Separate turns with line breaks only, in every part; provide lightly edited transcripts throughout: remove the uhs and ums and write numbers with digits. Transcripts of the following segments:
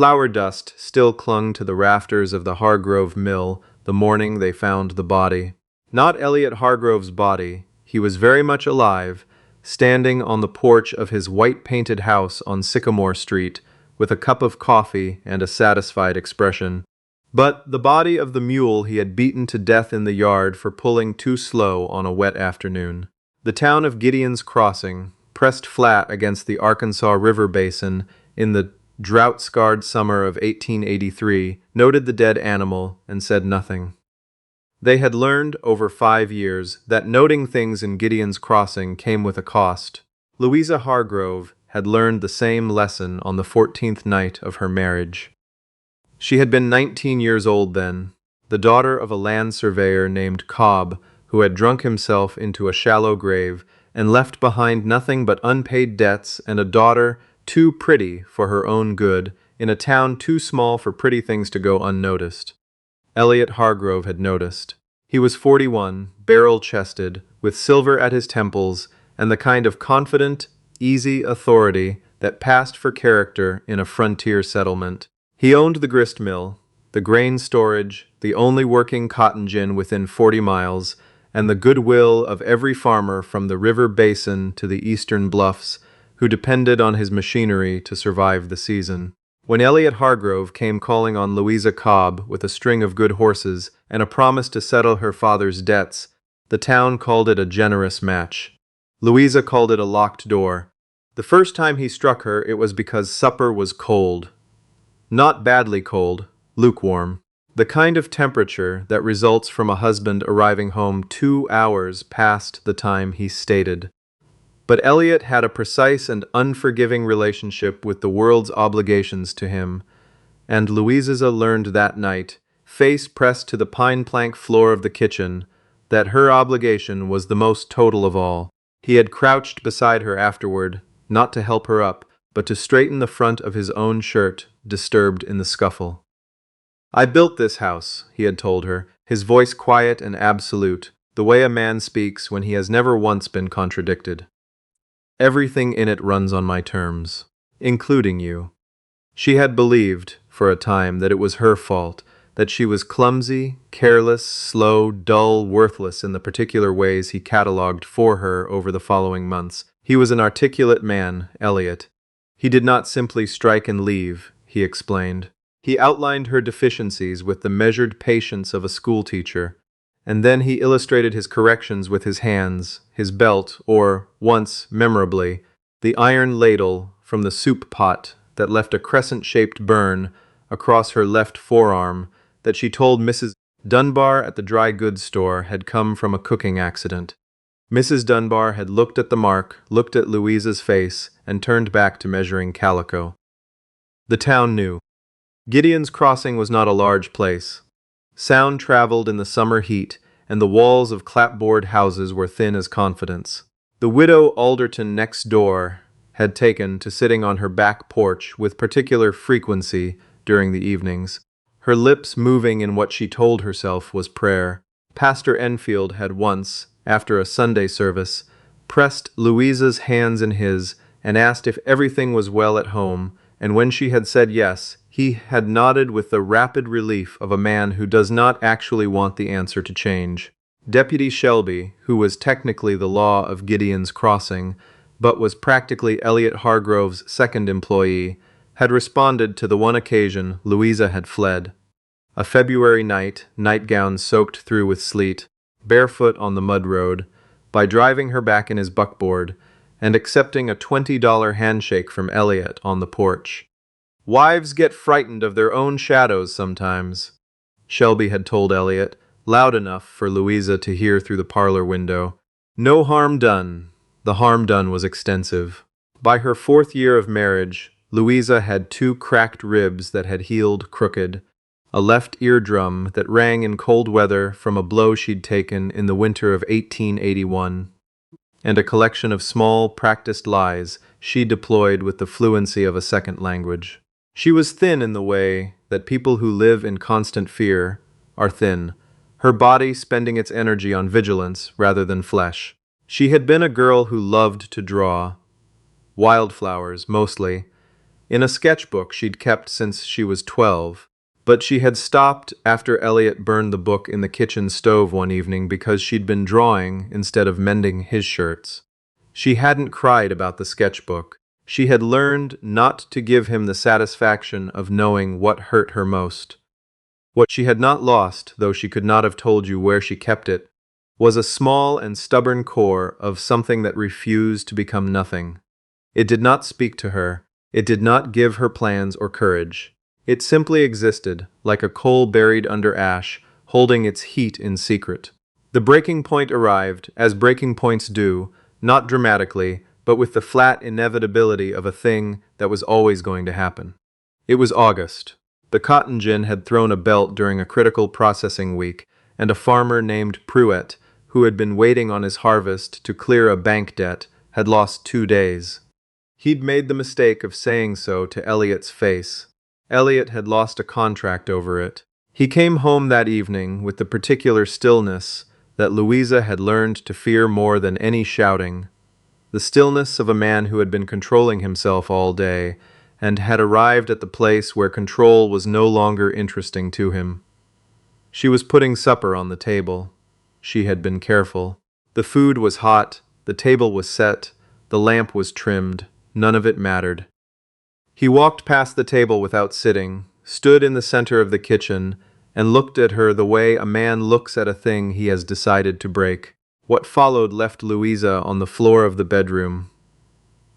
Flour dust still clung to the rafters of the Hargrove mill the morning they found the body. Not Elliot Hargrove's body. He was very much alive, standing on the porch of his white-painted house on Sycamore Street, with a cup of coffee and a satisfied expression. But the body of the mule he had beaten to death in the yard for pulling too slow on a wet afternoon. The town of Gideon's Crossing, pressed flat against the Arkansas River basin in the drought-scarred summer of 1883, noted the dead animal and said nothing. They had learned over 5 years that noting things in Gideon's Crossing came with a cost. Louisa Hargrove had learned the same lesson on the 14th night of her marriage. She had been 19 years old then, the daughter of a land surveyor named Cobb, who had drunk himself into a shallow grave and left behind nothing but unpaid debts and a daughter too pretty for her own good, in a town too small for pretty things to go unnoticed. Elliot Hargrove had noticed. He was 41, barrel-chested, with silver at his temples, and the kind of confident, easy authority that passed for character in a frontier settlement. He owned the grist mill, the grain storage, the only working cotton gin within 40 miles, and the goodwill of every farmer from the river basin to the eastern bluffs, who depended on his machinery to survive the season. When Elliot Hargrove came calling on Louisa Cobb with a string of good horses and a promise to settle her father's debts, the town called it a generous match. Louisa called it a locked door. The first time he struck her, it was because supper was cold. Not badly cold, lukewarm. The kind of temperature that results from a husband arriving home 2 hours past the time he stated. But Elliot had a precise and unforgiving relationship with the world's obligations to him, and Louisa learned that night, face pressed to the pine plank floor of the kitchen, that her obligation was the most total of all. He had crouched beside her afterward, not to help her up, but to straighten the front of his own shirt, disturbed in the scuffle. "I built this house," he had told her, his voice quiet and absolute, the way a man speaks when he has never once been contradicted. "Everything in it runs on my terms, including you." She had believed, for a time, that it was her fault, that she was clumsy, careless, slow, dull, worthless in the particular ways he catalogued for her over the following months. He was an articulate man, Elliot. He did not simply strike and leave, he explained. He outlined her deficiencies with the measured patience of a schoolteacher, and then he illustrated his corrections with his hands, his belt, or, once, memorably, the iron ladle from the soup pot that left a crescent-shaped burn across her left forearm that she told Mrs. Dunbar at the dry goods store had come from a cooking accident. Mrs. Dunbar had looked at the mark, looked at Louisa's face, and turned back to measuring calico. The town knew. Gideon's Crossing was not a large place. Sound traveled in the summer heat, and the walls of clapboard houses were thin as confidence. The widow Alderton next door had taken to sitting on her back porch with particular frequency during the evenings, her lips moving in what she told herself was prayer. Pastor Enfield had once, after a Sunday service, pressed Louisa's hands in his and asked if everything was well at home, and when she had said yes, he had nodded with the rapid relief of a man who does not actually want the answer to change. Deputy Shelby, who was technically the law of Gideon's Crossing, but was practically Elliot Hargrove's second employee, had responded to the one occasion Louisa had fled. A February night, nightgown soaked through with sleet, barefoot on the mud road, by driving her back in his buckboard, and accepting a $20 handshake from Elliot on the porch. "Wives get frightened of their own shadows sometimes," Shelby had told Elliot, loud enough for Louisa to hear through the parlor window. No harm done. The harm done was extensive. By her 4th year of marriage, Louisa had 2 cracked ribs that had healed crooked, a left eardrum that rang in cold weather from a blow she'd taken in the winter of 1881, and a collection of small, practiced lies she deployed with the fluency of a second language. She was thin in the way that people who live in constant fear are thin, her body spending its energy on vigilance rather than flesh. She had been a girl who loved to draw, wildflowers mostly, in a sketchbook she'd kept since she was 12. But she had stopped after Elliot burned the book in the kitchen stove one evening because she'd been drawing instead of mending his shirts. She hadn't cried about the sketchbook. She had learned not to give him the satisfaction of knowing what hurt her most. What she had not lost, though she could not have told you where she kept it, was a small and stubborn core of something that refused to become nothing. It did not speak to her. It did not give her plans or courage. It simply existed, like a coal buried under ash, holding its heat in secret. The breaking point arrived, as breaking points do, not dramatically, but with the flat inevitability of a thing that was always going to happen. It was August. The cotton gin had thrown a belt during a critical processing week, and a farmer named Pruett, who had been waiting on his harvest to clear a bank debt, had lost 2 days. He'd made the mistake of saying so to Elliot's face. Elliot had lost a contract over it. He came home that evening with the particular stillness that Louisa had learned to fear more than any shouting, the stillness of a man who had been controlling himself all day and had arrived at the place where control was no longer interesting to him. She was putting supper on the table. She had been careful. The food was hot, the table was set, the lamp was trimmed. None of it mattered. He walked past the table without sitting, stood in the center of the kitchen, and looked at her the way a man looks at a thing he has decided to break. What followed left Louisa on the floor of the bedroom.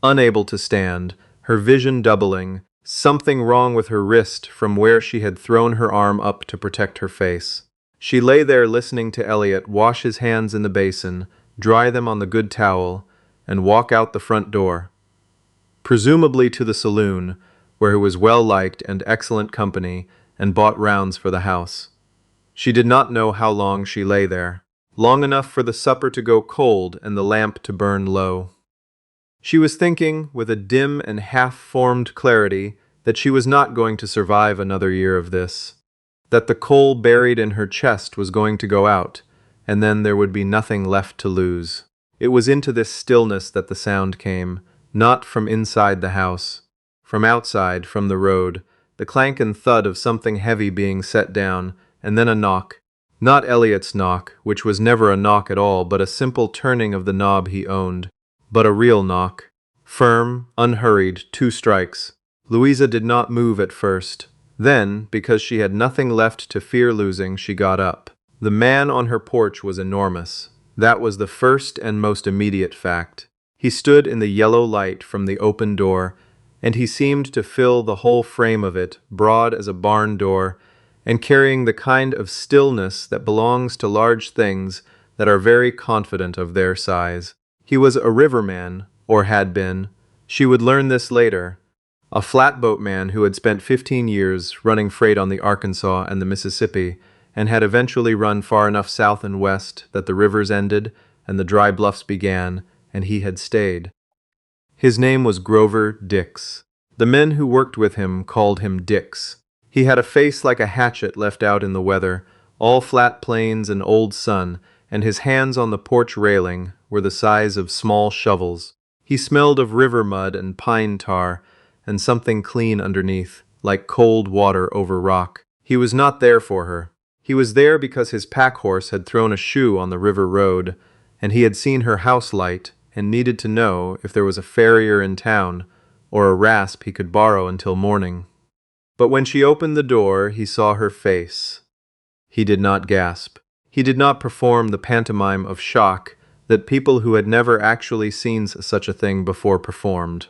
Unable to stand, her vision doubling, something wrong with her wrist from where she had thrown her arm up to protect her face. She lay there listening to Elliot wash his hands in the basin, dry them on the good towel, and walk out the front door. Presumably to the saloon, where he was well-liked and excellent company, and bought rounds for the house. She did not know how long she lay there. Long enough for the supper to go cold and the lamp to burn low. She was thinking, with a dim and half-formed clarity, that she was not going to survive another year of this, that the coal buried in her chest was going to go out, and then there would be nothing left to lose. It was into this stillness that the sound came, not from inside the house, from outside, from the road, the clank and thud of something heavy being set down, and then a knock. Not Elliot's knock, which was never a knock at all, but a simple turning of the knob he owned, but a real knock. Firm, unhurried, 2 strikes. Louisa did not move at first. Then, because she had nothing left to fear losing, she got up. The man on her porch was enormous. That was the first and most immediate fact. He stood in the yellow light from the open door, and he seemed to fill the whole frame of it, broad as a barn door, and carrying the kind of stillness that belongs to large things that are very confident of their size. He was a riverman, or had been. She would learn this later. A flatboat man who had spent 15 years running freight on the Arkansas and the Mississippi, and had eventually run far enough south and west that the rivers ended and the dry bluffs began, and he had stayed. His name was Grover Dix. The men who worked with him called him Dix. He had a face like a hatchet left out in the weather, all flat plains and old sun, and his hands on the porch railing were the size of small shovels. He smelled of river mud and pine tar, and something clean underneath, like cold water over rock. He was not there for her. He was there because his pack horse had thrown a shoe on the river road, and he had seen her house light and needed to know if there was a farrier in town or a rasp he could borrow until morning. But when she opened the door, he saw her face. He did not gasp. He did not perform the pantomime of shock that people who had never actually seen such a thing before performed.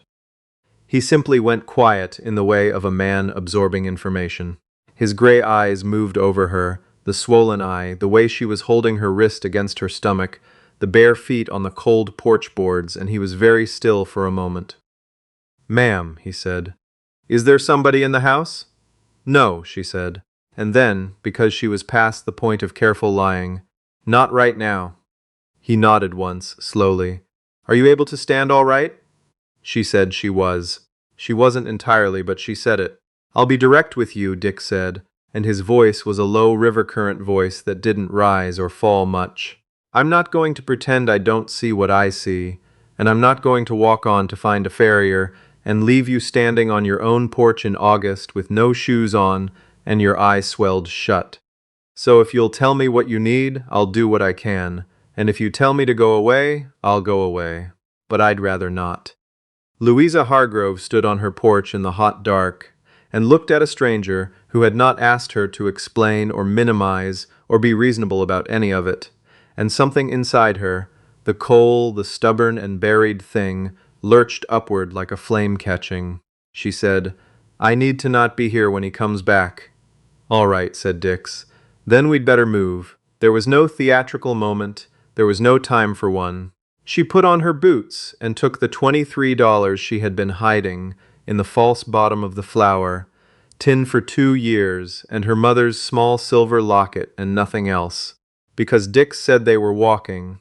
He simply went quiet in the way of a man absorbing information. His gray eyes moved over her, the swollen eye, the way she was holding her wrist against her stomach, the bare feet on the cold porch boards, and he was very still for a moment. "Ma'am," he said, "is there somebody in the house?" "No," she said. And then, because she was past the point of careful lying, "Not right now." He nodded once, slowly. "Are you able to stand all right?" She said she was. She wasn't entirely, but she said it. "I'll be direct with you," Dick said, and his voice was a low river current voice that didn't rise or fall much. "I'm not going to pretend I don't see what I see, and I'm not going to walk on to find a farrier and leave you standing on your own porch in August with no shoes on and your eyes swelled shut. So if you'll tell me what you need, I'll do what I can, and if you tell me to go away, I'll go away. But I'd rather not." Louisa Hargrove stood on her porch in the hot dark and looked at a stranger who had not asked her to explain or minimize or be reasonable about any of it, and something inside her, the coal, the stubborn and buried thing, lurched upward like a flame catching. She said, "I need to not be here when he comes back." "All right," said Dix. "Then we'd better move." There was no theatrical moment. There was no time for one. She put on her boots and took the $23 she had been hiding in the false bottom of the flour, tin for 2 years, and her mother's small silver locket and nothing else, because Dix said they were walking,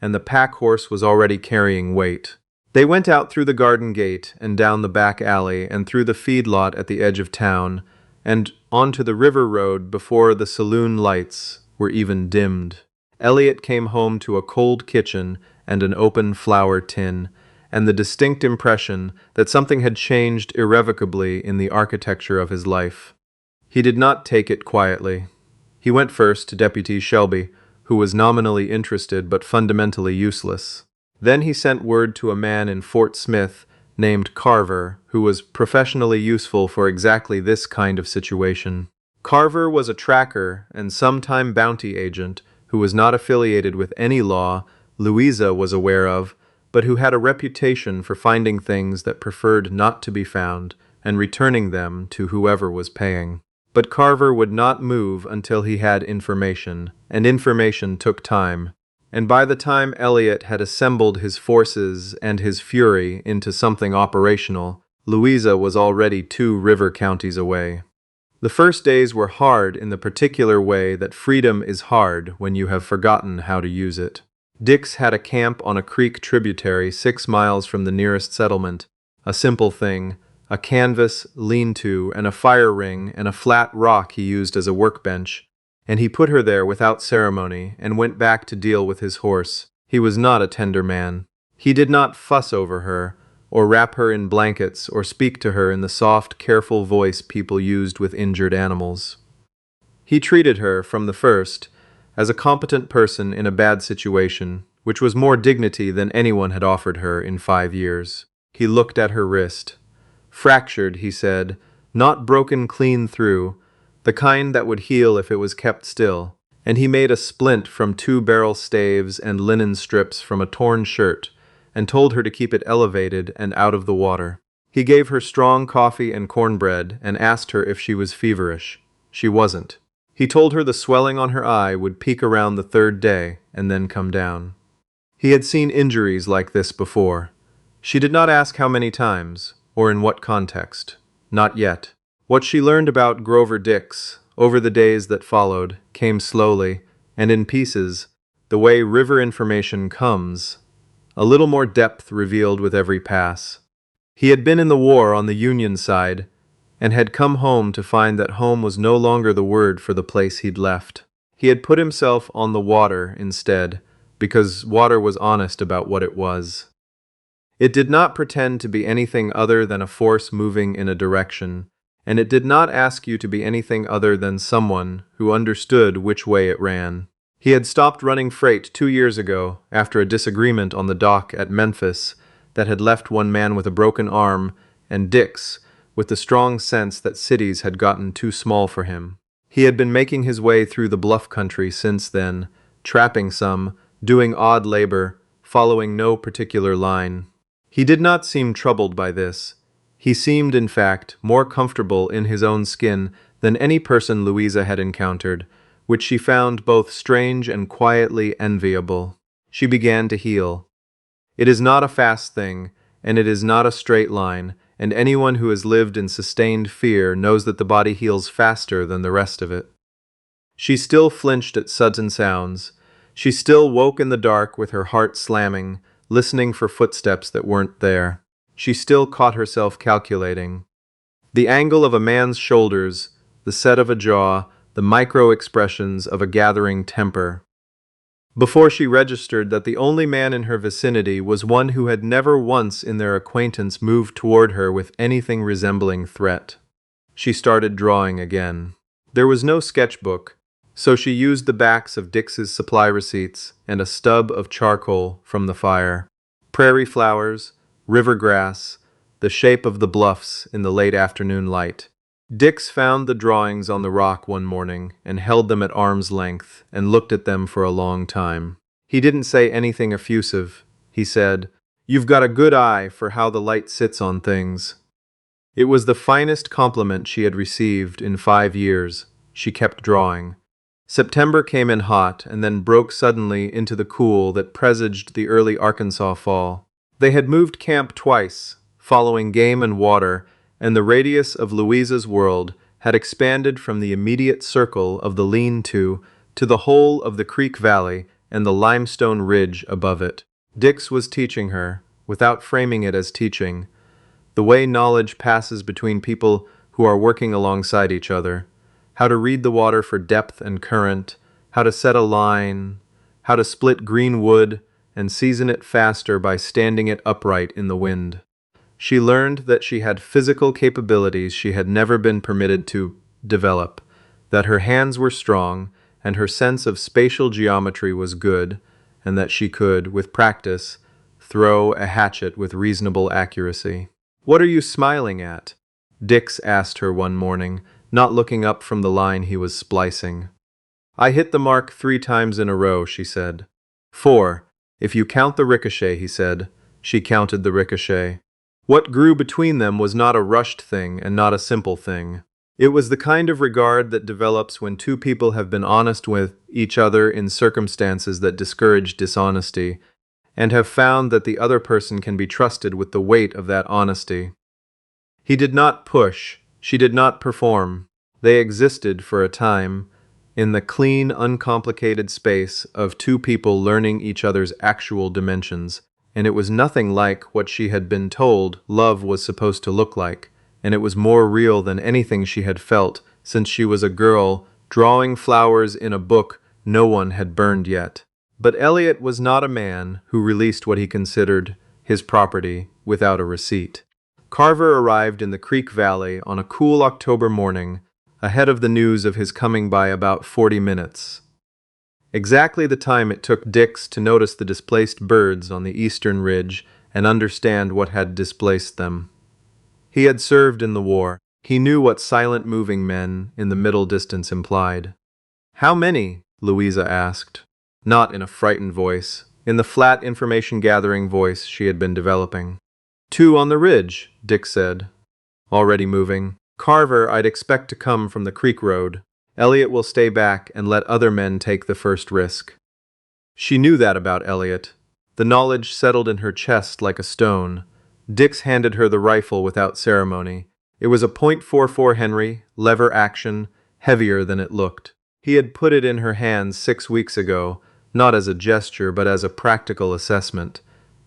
and the pack horse was already carrying weight. They went out through the garden gate and down the back alley and through the feed lot at the edge of town, and onto the river road before the saloon lights were even dimmed. Elliot came home to a cold kitchen and an open flour tin, and the distinct impression that something had changed irrevocably in the architecture of his life. He did not take it quietly. He went first to Deputy Shelby, who was nominally interested but fundamentally useless. Then he sent word to a man in Fort Smith named Carver, who was professionally useful for exactly this kind of situation. Carver was a tracker and sometime bounty agent who was not affiliated with any law Louisa was aware of, but who had a reputation for finding things that preferred not to be found and returning them to whoever was paying. But Carver would not move until he had information, and information took time. And by the time Elliot had assembled his forces and his fury into something operational, Louisa was already 2 river counties away. The first days were hard in the particular way that freedom is hard when you have forgotten how to use it. Dix had a camp on a creek tributary 6 miles from the nearest settlement, a simple thing, a canvas lean-to and a fire ring and a flat rock he used as a workbench, and he put her there without ceremony and went back to deal with his horse. He was not a tender man. He did not fuss over her, or wrap her in blankets, or speak to her in the soft, careful voice people used with injured animals. He treated her, from the first, as a competent person in a bad situation, which was more dignity than anyone had offered her in 5 years. He looked at her wrist. "Fractured," he said, "not broken clean through, the kind that would heal if it was kept still." And he made a splint from 2 barrel staves and linen strips from a torn shirt, and told her to keep it elevated and out of the water. He gave her strong coffee and cornbread and asked her if she was feverish. She wasn't. He told her the swelling on her eye would peak around the 3rd day and then come down. He had seen injuries like this before. She did not ask how many times, or in what context. Not yet. What she learned about Grover Dix, over the days that followed, came slowly, and in pieces, the way river information comes, a little more depth revealed with every pass. He had been in the war on the Union side, and had come home to find that home was no longer the word for the place he'd left. He had put himself on the water instead, because water was honest about what it was. It did not pretend to be anything other than a force moving in a direction, and it did not ask you to be anything other than someone who understood which way it ran. He had stopped running freight 2 years ago, after a disagreement on the dock at Memphis that had left one man with a broken arm, and Dix, with the strong sense that cities had gotten too small for him. He had been making his way through the bluff country since then, trapping some, doing odd labor, following no particular line. He did not seem troubled by this. He seemed, in fact, more comfortable in his own skin than any person Louisa had encountered, which she found both strange and quietly enviable. She began to heal. It is not a fast thing, and it is not a straight line, and anyone who has lived in sustained fear knows that the body heals faster than the rest of it. She still flinched at sudden sounds. She still woke in the dark with her heart slamming, listening for footsteps that weren't there. She still caught herself calculating. The angle of a man's shoulders, the set of a jaw, the micro-expressions of a gathering temper. before she registered that the only man in her vicinity was one who had never once in their acquaintance moved toward her with anything resembling threat. She started drawing again. There was no sketchbook, so she used the backs of Dix's supply receipts and a stub of charcoal from the fire. Prairie flowers, river grass, the shape of the bluffs in the late afternoon light. Dix found the drawings on the rock one morning and held them at arm's length and looked at them for a long time. He didn't say anything effusive. He said, "You've got a good eye for how the light sits on things." It was the finest compliment she had received in 5 years. She kept drawing. September came in hot and then broke suddenly into the cool that presaged the early Arkansas fall. They had moved camp twice, following game and water, and the radius of Louisa's world had expanded from the immediate circle of the lean-to to the whole of the creek valley and the limestone ridge above it. Dix was teaching her, without framing it as teaching, the way knowledge passes between people who are working alongside each other, how to read the water for depth and current, how to set a line, how to split green wood and season it faster by standing it upright in the wind. She learned that she had physical capabilities she had never been permitted to develop, that her hands were strong and her sense of spatial geometry was good, and that she could, with practice, throw a hatchet with reasonable accuracy. "What are you smiling at?" Dix asked her one morning, not looking up from the line he was splicing. "I hit the mark 3 times in a row," she said. "4, if you count the ricochet," he said. She counted the ricochet. What grew between them was not a rushed thing and not a simple thing. It was the kind of regard that develops when two people have been honest with each other in circumstances that discourage dishonesty, and have found that the other person can be trusted with the weight of that honesty. He did not push, she did not perform. They existed for a time, in the clean, uncomplicated space of two people learning each other's actual dimensions, and it was nothing like what she had been told love was supposed to look like, and it was more real than anything she had felt since she was a girl drawing flowers in a book no one had burned yet. But Elliot was not a man who released what he considered his property without a receipt. Carver arrived in the Creek Valley on a cool October morning, ahead of the news of his coming by about 40 minutes. Exactly the time it took Dix to notice the displaced birds on the eastern ridge and understand what had displaced them. He had served in the war. He knew what silent moving men in the middle distance implied. "How many?" Louisa asked, not in a frightened voice, in the flat information-gathering voice she had been developing. "2 on the ridge," Dix said, already moving. "Carver, I'd expect to come from the creek road. Elliot will stay back and let other men take the first risk." She knew that about Elliot. The knowledge settled in her chest like a stone. Dix handed her the rifle without ceremony. It was a .44 Henry, lever action, heavier than it looked. He had put it in her hands 6 weeks ago, not as a gesture but as a practical assessment.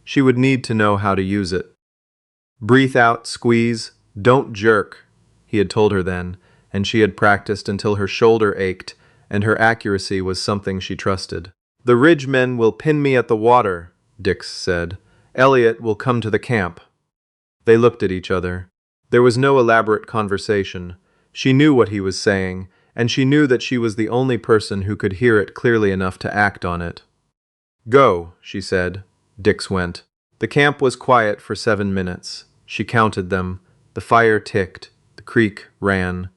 She would need to know how to use it. "Breathe out, squeeze, don't jerk," he had told her then, and she had practiced until her shoulder ached, and her accuracy was something she trusted. "The ridge men will pin me at the water," Dix said. "Elliot will come to the camp." They looked at each other. There was no elaborate conversation. She knew what he was saying, and she knew that she was the only person who could hear it clearly enough to act on it. "Go," she said. Dix went. The camp was quiet for 7 minutes. She counted them. The fire ticked. The creek ran.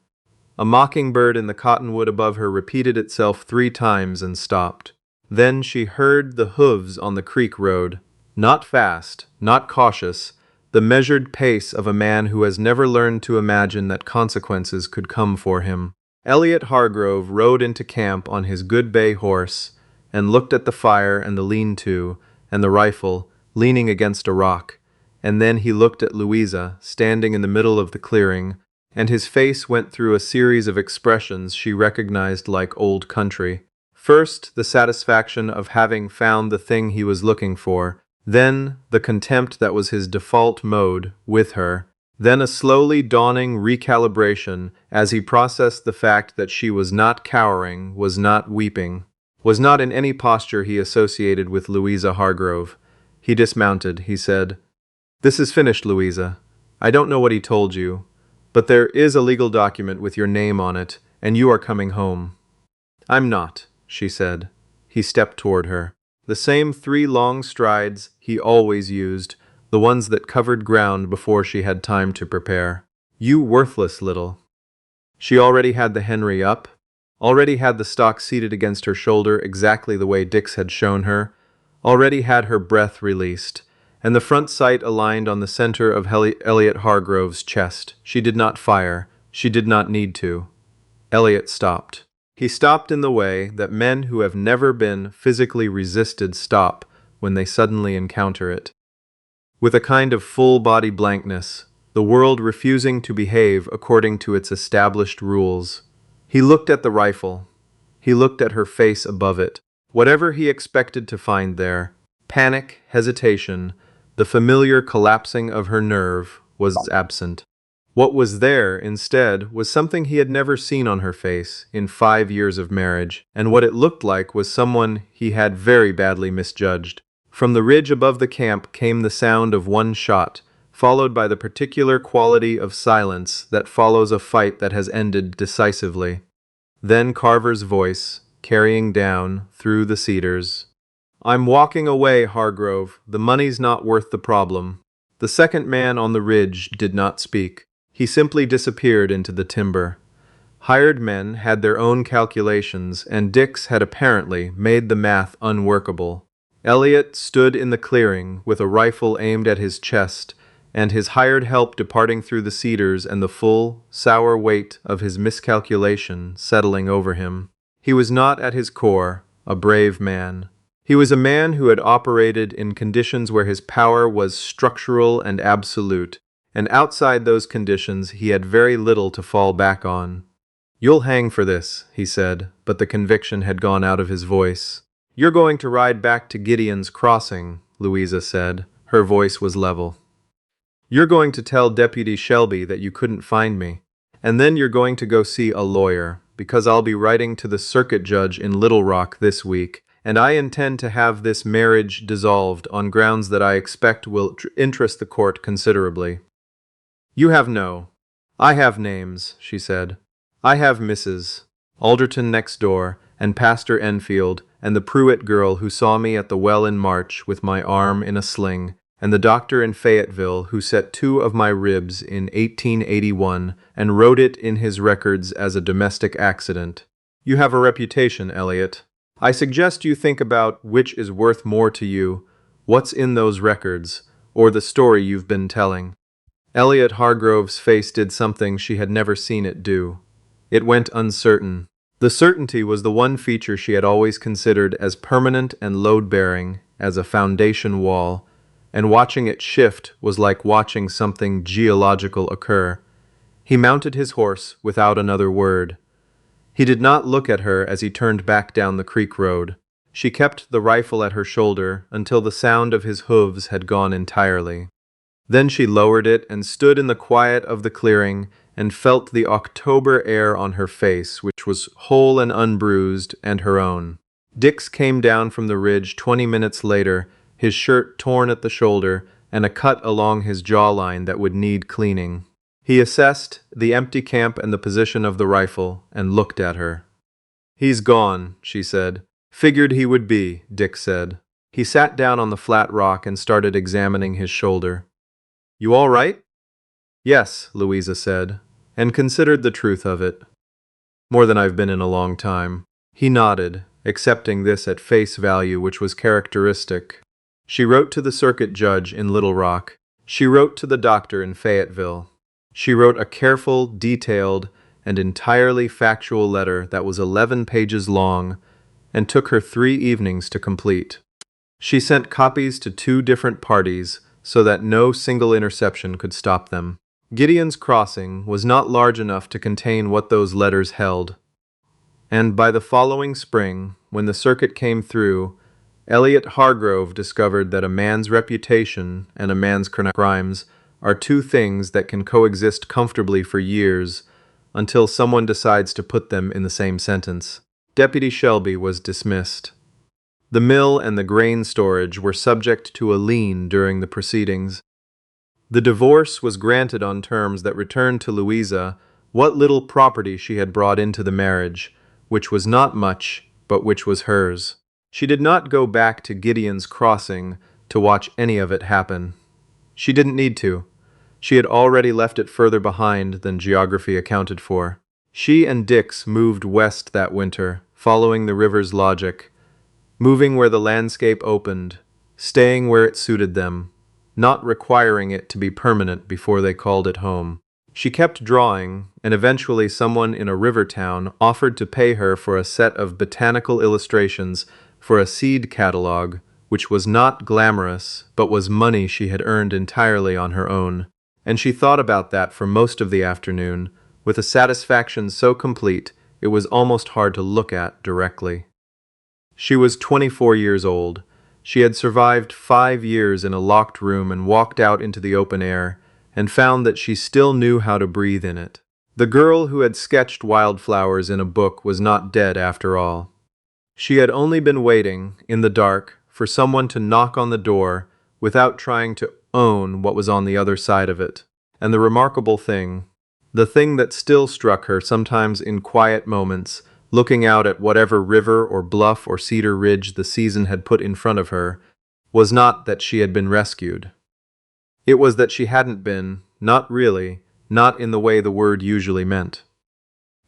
A mockingbird in the cottonwood above her repeated itself 3 times and stopped. Then she heard the hooves on the creek road. Not fast, not cautious, the measured pace of a man who has never learned to imagine that consequences could come for him. Elliot Hargrove rode into camp on his good bay horse and looked at the fire and the lean-to and the rifle leaning against a rock, and then he looked at Louisa standing in the middle of the clearing, and his face went through a series of expressions she recognized like old country. First, the satisfaction of having found the thing he was looking for, then the contempt that was his default mode with her, then a slowly dawning recalibration as he processed the fact that she was not cowering, was not weeping, was not in any posture he associated with Louisa Hargrove. He dismounted. He said, "This is finished, Louisa. I don't know what he told you, but there is a legal document with your name on it, and you are coming home." "I'm not," she said. He stepped toward her. The same 3 long strides he always used, the ones that covered ground before she had time to prepare. "You worthless little—" She already had the Henry up, already had the stock seated against her shoulder exactly the way Dix had shown her, already had her breath released, and the front sight aligned on the center of Elliot Hargrove's chest. She did not fire. She did not need to. Elliot stopped. He stopped in the way that men who have never been physically resisted stop when they suddenly encounter it. With a kind of full-body blankness, the world refusing to behave according to its established rules. He looked at the rifle. He looked at her face above it. Whatever he expected to find there, panic, hesitation, the familiar collapsing of her nerve, was absent. What was there, instead, was something he had never seen on her face in 5 years of marriage, and what it looked like was someone he had very badly misjudged. From the ridge above the camp came the sound of one shot, followed by the particular quality of silence that follows a fight that has ended decisively. Then Carver's voice, carrying down through the cedars. "I'm walking away, Hargrove. The money's not worth the problem." The second man on the ridge did not speak. He simply disappeared into the timber. Hired men had their own calculations, and Dix had apparently made the math unworkable. Elliot stood in the clearing with a rifle aimed at his chest, and his hired help departing through the cedars and the full, sour weight of his miscalculation settling over him. He was not at his core a brave man. He was a man who had operated in conditions where his power was structural and absolute, and outside those conditions he had very little to fall back on. "You'll hang for this," he said, but the conviction had gone out of his voice. "You're going to ride back to Gideon's Crossing," Louisa said. Her voice was level. "You're going to tell Deputy Shelby that you couldn't find me, and then you're going to go see a lawyer, because I'll be writing to the circuit judge in Little Rock this week, and I intend to have this marriage dissolved on grounds that I expect will interest the court considerably." "You have no—" "I have names," she said. "I have Mrs. Alderton next door, and Pastor Enfield, and the Pruitt girl who saw me at the well in March with my arm in a sling, and the doctor in Fayetteville who set 2 of my ribs in 1881 and wrote it in his records as a domestic accident. You have a reputation, Elliot. I suggest you think about which is worth more to you, what's in those records, or the story you've been telling." Elliot Hargrove's face did something she had never seen it do. It went uncertain. The certainty was the one feature she had always considered as permanent and load-bearing as a foundation wall, and watching it shift was like watching something geological occur. He mounted his horse without another word. He did not look at her as he turned back down the creek road. She kept the rifle at her shoulder until the sound of his hooves had gone entirely. Then she lowered it and stood in the quiet of the clearing and felt the October air on her face, which was whole and unbruised, and her own. Dix came down from the ridge 20 minutes later, his shirt torn at the shoulder and a cut along his jawline that would need cleaning. He assessed the empty camp and the position of the rifle and looked at her. "He's gone," she said. "Figured he would be," Dix said. He sat down on the flat rock and started examining his shoulder. "You all right?" "Yes," Louisa said, and considered the truth of it. "More than I've been in a long time." He nodded, accepting this at face value, which was characteristic. She wrote to the circuit judge in Little Rock. She wrote to the doctor in Fayetteville. She wrote a careful, detailed, and entirely factual letter that was 11 pages long and took her 3 evenings to complete. She sent copies to 2 different parties so that no single interception could stop them. Gideon's Crossing was not large enough to contain what those letters held, and by the following spring, when the circuit came through, Elliot Hargrove discovered that a man's reputation and a man's crimes are 2 things that can coexist comfortably for years until someone decides to put them in the same sentence. Deputy Shelby was dismissed. The mill and the grain storage were subject to a lien during the proceedings. The divorce was granted on terms that returned to Louisa what little property she had brought into the marriage, which was not much, but which was hers. She did not go back to Gideon's Crossing to watch any of it happen. She didn't need to. She had already left it further behind than geography accounted for. She and Dix moved west that winter, following the river's logic, moving where the landscape opened, staying where it suited them, not requiring it to be permanent before they called it home. She kept drawing, and eventually someone in a river town offered to pay her for a set of botanical illustrations for a seed catalogue, which was not glamorous, but was money she had earned entirely on her own. And she thought about that for most of the afternoon, with a satisfaction so complete it was almost hard to look at directly. She was 24 years old. She had survived 5 years in a locked room and walked out into the open air, and found that she still knew how to breathe in it. The girl who had sketched wildflowers in a book was not dead after all. She had only been waiting, in the dark, for someone to knock on the door without trying to own what was on the other side of it. And the remarkable thing, the thing that still struck her sometimes in quiet moments, looking out at whatever river or bluff or cedar ridge the season had put in front of her, was not that she had been rescued. It was that she hadn't been, not really, not in the way the word usually meant.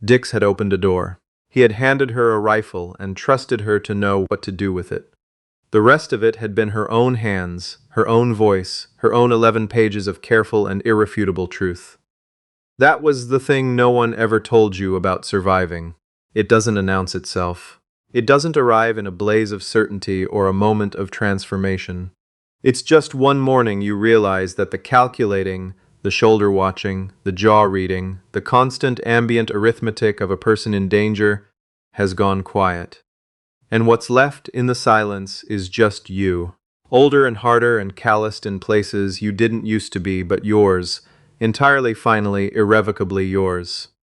Dix had opened a door. He had handed her a rifle and trusted her to know what to do with it. The rest of it had been her own hands, her own voice, her own 11 pages of careful and irrefutable truth. That was the thing no one ever told you about surviving. It doesn't announce itself. It doesn't arrive in a blaze of certainty or a moment of transformation. It's just one morning you realize that the calculating, the shoulder watching, the jaw reading, the constant ambient arithmetic of a person in danger has gone quiet. And what's left in the silence is just you, older and harder and calloused in places you didn't used to be, but yours, entirely, finally, irrevocably yours.